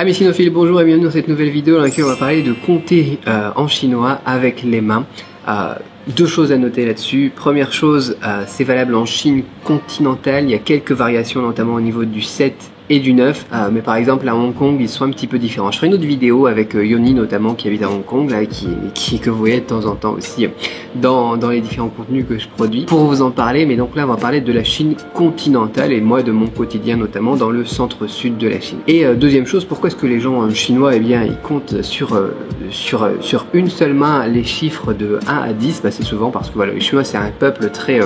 Amis sinophiles, bonjour et bienvenue dans cette nouvelle vidéo dans laquelle on va parler de compter en chinois avec les mains. Deux choses à noter là-dessus. Première chose, c'est valable en Chine continentale, il y a quelques variations notamment au niveau du 7 et du 9, mais par exemple à Hong Kong ils sont un petit peu différents. Je ferai une autre vidéo avec Yoni notamment qui habite à Hong Kong là, que vous voyez de temps en temps aussi dans les différents contenus que je produis pour vous en parler. Mais donc là on va parler de la Chine continentale et moi de mon quotidien notamment dans le centre-sud de la Chine. Et deuxième chose, pourquoi est-ce que les gens chinois eh bien ils comptent sur une seule main les chiffres de 1 à 10? C'est souvent parce que voilà, les Chinois c'est un peuple très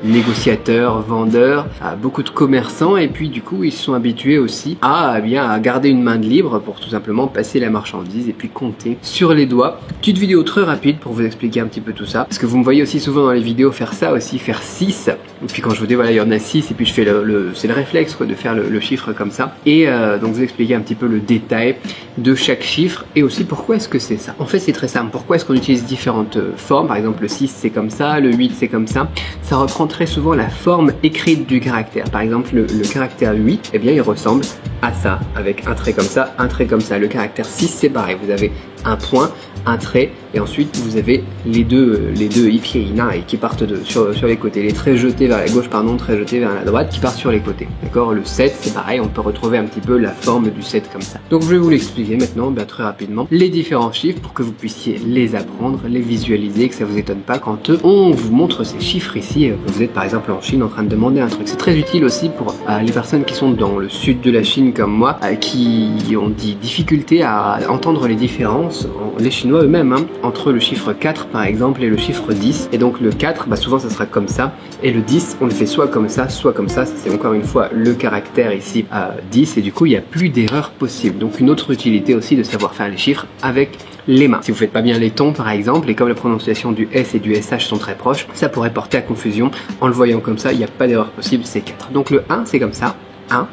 négociateur, vendeur, beaucoup de commerçants, et puis du coup ils sont habitués aussi à garder une main de libre pour tout simplement passer la marchandise et puis compter sur les doigts. Petite vidéo très rapide pour vous expliquer un petit peu tout ça, parce que vous me voyez aussi souvent dans les vidéos faire ça aussi, faire 6, et puis quand je vous dis voilà il y en a 6 et puis je fais c'est le réflexe quoi, de faire le chiffre comme ça, et donc vous expliquer un petit peu le détail de chaque chiffre et aussi pourquoi est-ce que c'est ça. En fait c'est très simple, pourquoi est-ce qu'on utilise différentes formes, par exemple le 6 c'est comme ça, le 8 c'est comme ça reprend très souvent la forme écrite du caractère. Par exemple le caractère 8, eh bien il ressemble à ça, avec un trait comme ça, un trait comme ça. Le caractère 6 c'est pareil, vous avez un point, un trait, et ensuite vous avez les deux ifyeina qui partent sur les côtés, les traits jetés vers la gauche, pardon, traits jetés vers la droite qui partent sur les côtés. D'accord, le 7 c'est pareil, on peut retrouver un petit peu la forme du 7 comme ça. Donc je vais vous l'expliquer maintenant très rapidement, les différents chiffres pour que vous puissiez les apprendre, les visualiser, que ça vous étonne pas quand on vous montre ces chiffres ici, que vous êtes par exemple en Chine en train de demander un truc. C'est très utile aussi pour les personnes qui sont dans le sud de la Chine comme moi, qui ont des difficultés à entendre les différences, les Chinois eux-mêmes, entre le chiffre 4 par exemple et le chiffre 10. Et donc le 4, souvent ça sera comme ça, et le 10 on le fait soit comme ça, soit comme ça. C'est encore une fois le caractère ici 10, et du coup il n'y a plus d'erreur possible. Donc une autre utilité aussi de savoir faire les chiffres avec les mains. Si vous faites pas bien les tons par exemple, et comme la prononciation du S et du SH sont très proches, ça pourrait porter à confusion. En le voyant comme ça, il n'y a pas d'erreur possible, c'est 4. Donc le 1 c'est comme ça, 1,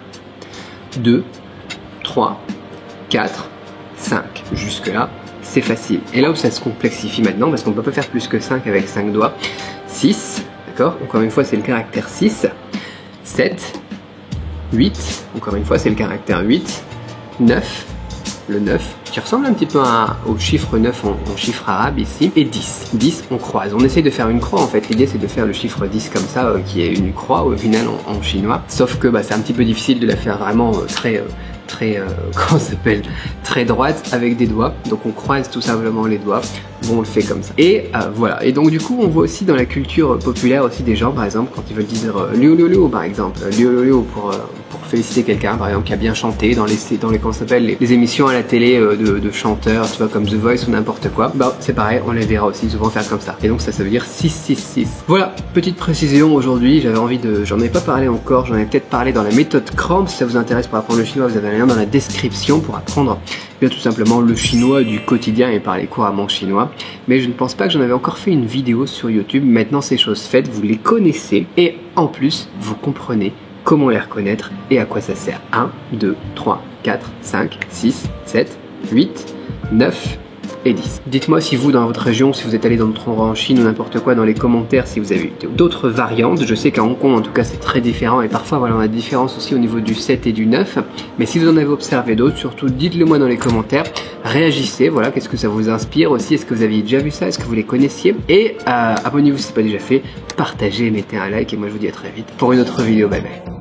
2, 3, 4, 5. Jusque là c'est facile. Et là où ça se complexifie maintenant, parce qu'on ne peut pas faire plus que 5 avec 5 doigts, 6, d'accord, encore une fois c'est le caractère 6, 7, 8, encore une fois c'est le caractère 8, 9, le 9, qui ressemble un petit peu au chiffre 9 en chiffre arabe ici, et 10. 10, on croise. On essaie de faire une croix en fait. L'idée c'est de faire le chiffre 10 comme ça, qui est une croix au final en chinois. Sauf que c'est un petit peu difficile de la faire vraiment comment ça s'appelle, très droite avec des doigts. Donc on croise tout simplement les doigts. Bon, on le fait comme ça. Et voilà. Et donc du coup on voit aussi dans la culture populaire aussi des gens par exemple quand ils veulent dire liu liu liu par exemple, liu liu liu pour féliciter quelqu'un par exemple qui a bien chanté dans les comment ça s'appelle, les émissions à la télé de chanteurs, tu vois, comme The Voice ou n'importe quoi. C'est pareil, on les verra aussi souvent faire comme ça. Et donc ça veut dire 666. Voilà, petite précision aujourd'hui, j'en ai pas parlé encore, j'en ai peut-être parlé dans la méthode Cramp. Si ça vous intéresse pour apprendre le chinois, vous avez un lien dans la description pour apprendre tout simplement le chinois du quotidien et parler couramment chinois. Mais je ne pense pas que j'en avais encore fait une vidéo sur YouTube. Maintenant c'est chose faite, vous les connaissez et en plus vous comprenez comment les reconnaître et à quoi ça sert. 1, 2, 3, 4, 5, 6, 7, 8, 9 et 10. Dites-moi si vous, dans votre région, si vous êtes allé dans d'autres endroits en Chine ou n'importe quoi, dans les commentaires, si vous avez eu d'autres variantes. Je sais qu'à Hong Kong, en tout cas, c'est très différent, et parfois, voilà, on a des différences aussi au niveau du 7 et du 9. Mais si vous en avez observé d'autres, surtout, dites-le moi dans les commentaires. Réagissez, voilà, qu'est-ce que ça vous inspire aussi? Est-ce que vous aviez déjà vu ça? Est-ce que vous les connaissiez? Et abonnez-vous si ce n'est pas déjà fait, partagez, mettez un like, et moi je vous dis à très vite pour une autre vidéo. Bye bye.